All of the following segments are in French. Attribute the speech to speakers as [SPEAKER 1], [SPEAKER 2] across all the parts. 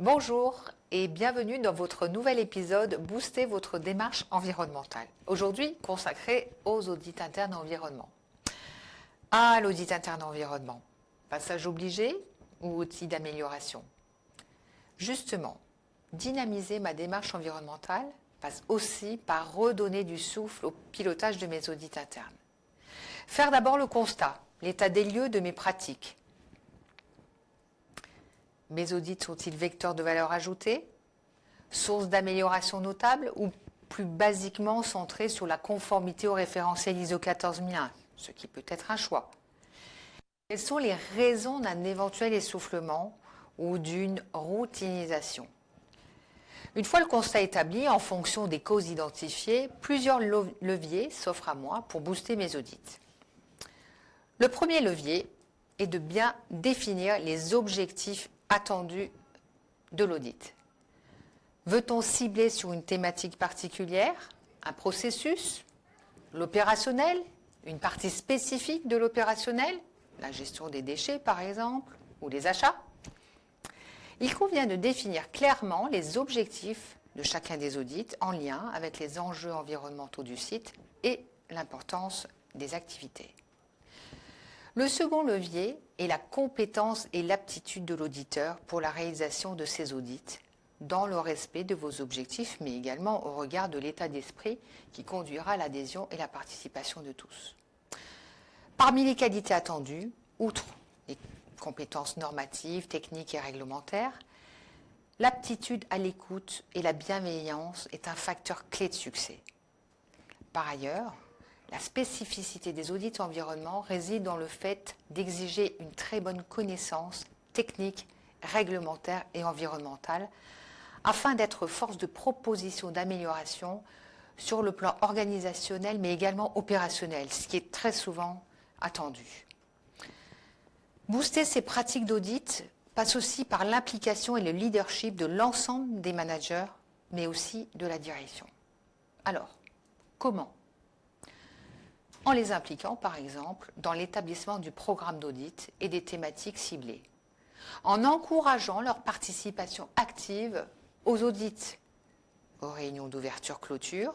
[SPEAKER 1] Bonjour et bienvenue dans votre nouvel épisode Booster votre démarche environnementale. Aujourd'hui consacré aux audits internes environnement. Ah, l'audit interne environnement, passage obligé ou outil d'amélioration? Justement, dynamiser ma démarche environnementale passe aussi par redonner du souffle au pilotage de mes audits internes. Faire d'abord le constat, l'état des lieux de mes pratiques. Mes audits sont-ils vecteurs de valeur ajoutée, source d'amélioration notable ou plus basiquement centrés sur la conformité au référentiel ISO 14001, ce qui peut être un choix? Quelles sont les raisons d'un éventuel essoufflement ou d'une routinisation? Une fois le constat établi, en fonction des causes identifiées, plusieurs leviers s'offrent à moi pour booster mes audits. Le premier levier est de bien définir les objectifs attendus de l'audit. Veut-on cibler sur une thématique particulière, un processus, l'opérationnel, une partie spécifique de l'opérationnel, la gestion des déchets par exemple, ou les achats? Il convient de définir clairement les objectifs de chacun des audits en lien avec les enjeux environnementaux du site et l'importance des activités. Le second levier est la compétence et l'aptitude de l'auditeur pour la réalisation de ces audits, dans le respect de vos objectifs, mais également au regard de l'état d'esprit qui conduira à l'adhésion et la participation de tous. Parmi les qualités attendues, outre les compétences normatives, techniques et réglementaires, l'aptitude à l'écoute et la bienveillance est un facteur clé de succès. Par ailleurs, la spécificité des audits environnement réside dans le fait d'exiger une très bonne connaissance technique, réglementaire et environnementale afin d'être force de proposition d'amélioration sur le plan organisationnel mais également opérationnel, ce qui est très souvent attendu. Booster ces pratiques d'audit passe aussi par l'implication et le leadership de l'ensemble des managers, mais aussi de la direction. Alors, comment? En les impliquant, par exemple, dans l'établissement du programme d'audit et des thématiques ciblées, en encourageant leur participation active aux audits, aux réunions d'ouverture-clôture.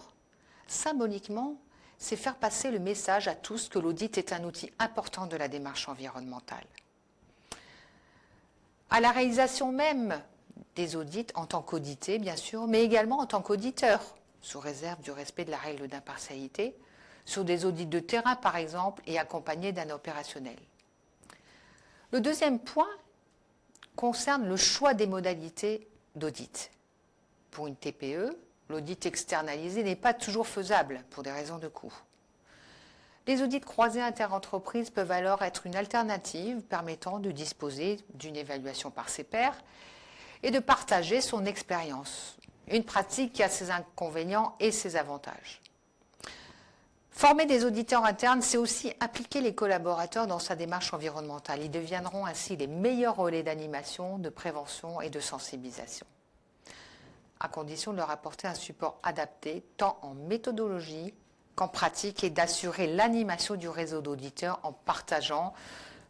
[SPEAKER 1] Symboliquement, c'est faire passer le message à tous que l'audit est un outil important de la démarche environnementale. À la réalisation même des audits en tant qu'audité, bien sûr, mais également en tant qu'auditeur, sous réserve du respect de la règle d'impartialité, sur des audits de terrain, par exemple, et accompagnés d'un opérationnel. Le deuxième point concerne le choix des modalités d'audit. Pour une TPE, l'audit externalisé n'est pas toujours faisable pour des raisons de coût. Les audits croisés interentreprises peuvent alors être une alternative permettant de disposer d'une évaluation par ses pairs et de partager son expérience. Une pratique qui a ses inconvénients et ses avantages. Former des auditeurs internes, c'est aussi impliquer les collaborateurs dans sa démarche environnementale. Ils deviendront ainsi les meilleurs relais d'animation, de prévention et de sensibilisation, à condition de leur apporter un support adapté, tant en méthodologie qu'en pratique, et d'assurer l'animation du réseau d'auditeurs en partageant,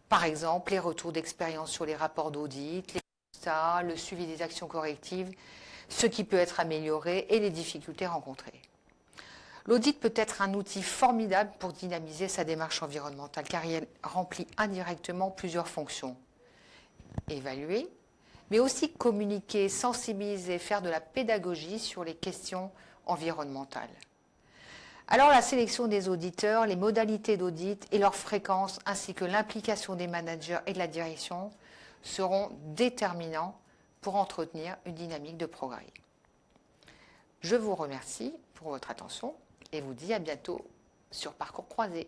[SPEAKER 1] par exemple, les retours d'expérience sur les rapports d'audit, les constats, le suivi des actions correctives, ce qui peut être amélioré et les difficultés rencontrées. L'audit peut être un outil formidable pour dynamiser sa démarche environnementale, car il remplit indirectement plusieurs fonctions. Évaluer, mais aussi communiquer, sensibiliser, faire de la pédagogie sur les questions environnementales. Alors la sélection des auditeurs, les modalités d'audit et leur fréquence, ainsi que l'implication des managers et de la direction seront déterminants pour entretenir une dynamique de progrès. Je vous remercie pour votre attention et vous dis à bientôt sur Parcours Croisé.